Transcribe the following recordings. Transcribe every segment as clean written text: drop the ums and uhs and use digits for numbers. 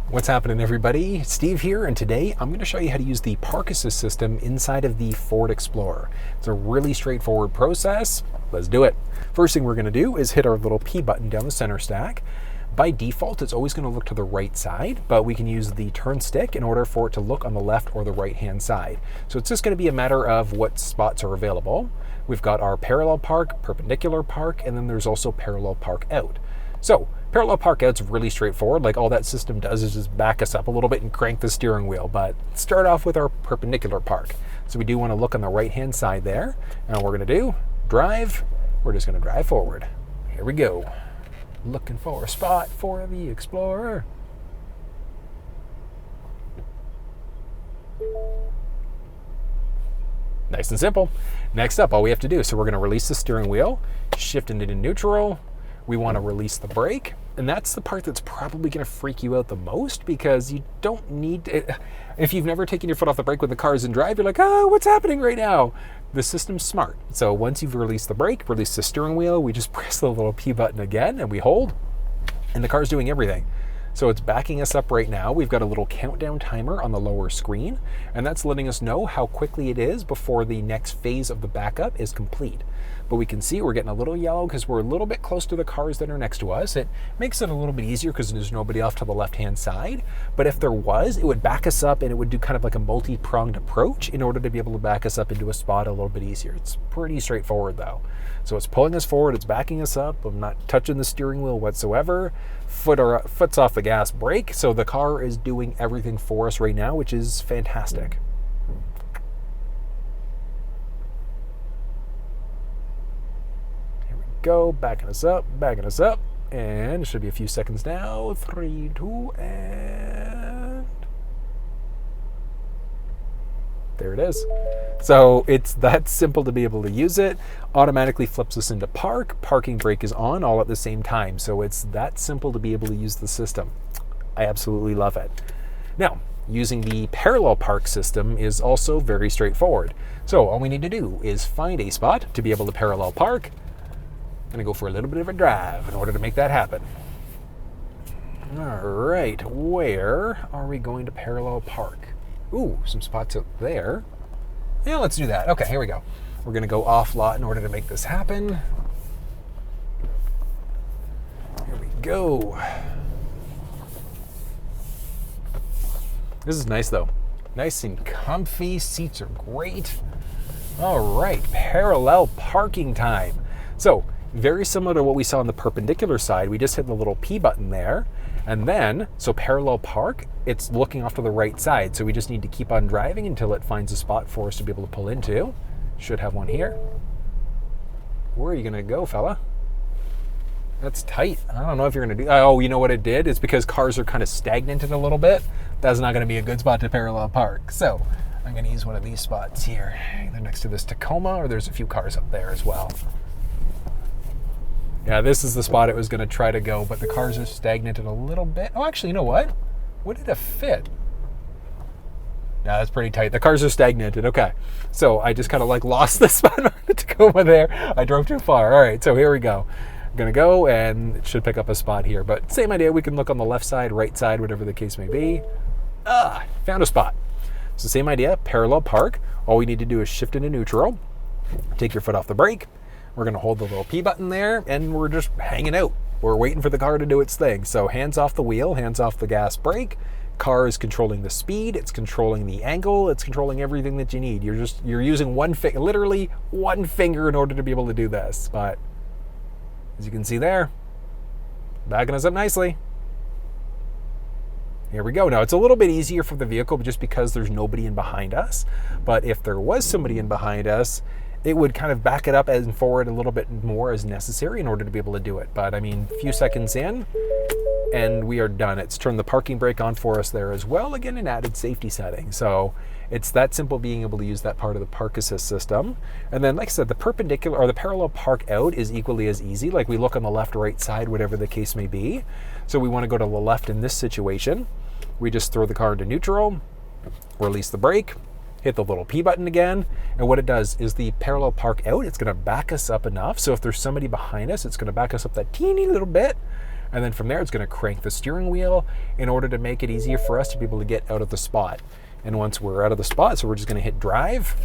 What's happening, everybody? Steve here, and today I'm going to show you how to use the park assist system inside of the Ford Explorer. It's a really straightforward process. Let's do it. First thing we're going to do is hit our little P button down the center stack. By default, it's always going to look to the right side, but we can use the turn stick in order for it to look on the left or the right-hand side. So it's just going to be a matter of what spots are available. We've got our parallel park, perpendicular park, and then there's also parallel park out. So parallel park out's really straightforward. Like, all that system does is just back us up a little bit and crank the steering wheel. But let's start off with our perpendicular park. So we do want to look on the right-hand side there. And what we're going to do, drive. We're just going to drive forward. Here we go. Looking for a spot for the Explorer. Nice and simple. Next up, all we have to do, so we're going to release the steering wheel, shift it into neutral. We want to release the brake, and that's the part that's probably going to freak you out the most, because you don't need to, if you've never taken your foot off the brake when the car's in drive, you're like, oh, what's happening right now? The system's smart. So once you've released the brake, release the steering wheel, we just press the little P button again, and we hold, and the car's doing everything. So it's backing us up right now. We've got a little countdown timer on the lower screen, and that's letting us know how quickly it is before the next phase of the backup is complete. But we can see we're getting a little yellow because we're a little bit close to the cars that are next to us. It makes it a little bit easier because there's nobody off to the left-hand side. But if there was, it would back us up, and it would do kind of like a multi-pronged approach in order to be able to back us up into a spot a little bit easier. It's pretty straightforward though. So it's pulling us forward, it's backing us up. I'm not touching the steering wheel whatsoever. Foot's off the gas brake, so the car is doing everything for us right now, which is fantastic. Here we go, backing us up, and it should be a few seconds now. 3, 2, and there it is. So it's that simple to be able to use it. Automatically flips us into park. Parking brake is on all at the same time. So it's that simple to be able to use the system. I absolutely love it. Now, using the parallel park system is also very straightforward. So all we need to do is find a spot to be able to parallel park. I'm going to go for a little bit of a drive in order to make that happen. All right, where are we going to parallel park? Ooh, some spots up there. Yeah, let's do that. Okay, here we go. We're going to go off lot in order to make this happen. Here we go. This is nice though. Nice and comfy. Seats are great. All right, parallel parking time. So, very similar to what we saw on the perpendicular side, we just hit the little P button there. And then, so parallel park, it's looking off to the right side. So we just need to keep on driving until it finds a spot for us to be able to pull into. Should have one here. Where are you gonna go, fella? That's tight. I don't know if you're gonna do, oh, you know what it did? It's because cars are kind of stagnated a little bit. That's not gonna be a good spot to parallel park. So I'm gonna use one of these spots here, either next to this Tacoma, or there's a few cars up there as well. Yeah, this is the spot it was going to try to go, but the cars are stagnated a little bit. Oh, actually, you know what? What did it fit? No, that's pretty tight. The cars are stagnated. Okay. So I just kind of like lost the spot on the Tacoma there. I drove too far. All right, so here we go. I'm going to go, and it should pick up a spot here. But same idea. We can look on the left side, right side, whatever the case may be. Found a spot. So same idea, parallel park. All we need to do is shift into neutral. Take your foot off the brake. We're going to hold the little P button there, and we're just hanging out. We're waiting for the car to do its thing. So hands off the wheel, hands off the gas brake. Car is controlling the speed, it's controlling the angle, it's controlling everything that you need. You're using literally one finger in order to be able to do this. But as you can see there, backing us up nicely. Here we go. Now, it's a little bit easier for the vehicle just because there's nobody in behind us. But if there was somebody in behind us, it would kind of back it up and forward a little bit more as necessary in order to be able to do it. But I mean, a few seconds in, and we are done. It's turned the parking brake on for us there as well. Again, an added safety setting. So it's that simple, being able to use that part of the park assist system. And then, like I said, the perpendicular or the parallel park out is equally as easy. Like, we look on the left or right side, whatever the case may be. So we want to go to the left in this situation. We just throw the car into neutral, release the brake, hit the little P button again, and what it does is the parallel park out, it's going to back us up enough, so if there's somebody behind us, it's going to back us up that teeny little bit, And then from there, it's going to crank the steering wheel in order to make it easier for us to be able to get out of the spot. And once we're out of the spot, so we're just going to hit drive.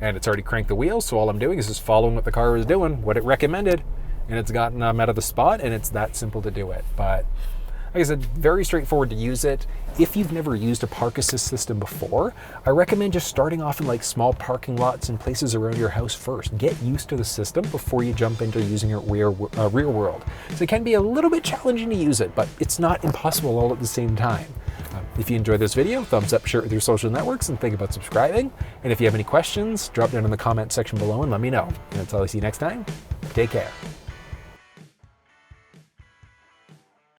And it's already cranked the wheels, so all I'm doing is just following what the car is doing, what it recommended, and it's gotten out of the spot, and it's that simple to do it. But like I said, very straightforward to use it. If you've never used a park assist system before, I recommend just starting off in like small parking lots and places around your house first. Get used to the system before you jump into using it rear world. So it can be a little bit challenging to use it, but it's not impossible all at the same time. If you enjoyed this video, thumbs up, share it with your social networks, and think about subscribing. And if you have any questions, drop down in the comment section below and let me know. And until I see you next time, take care.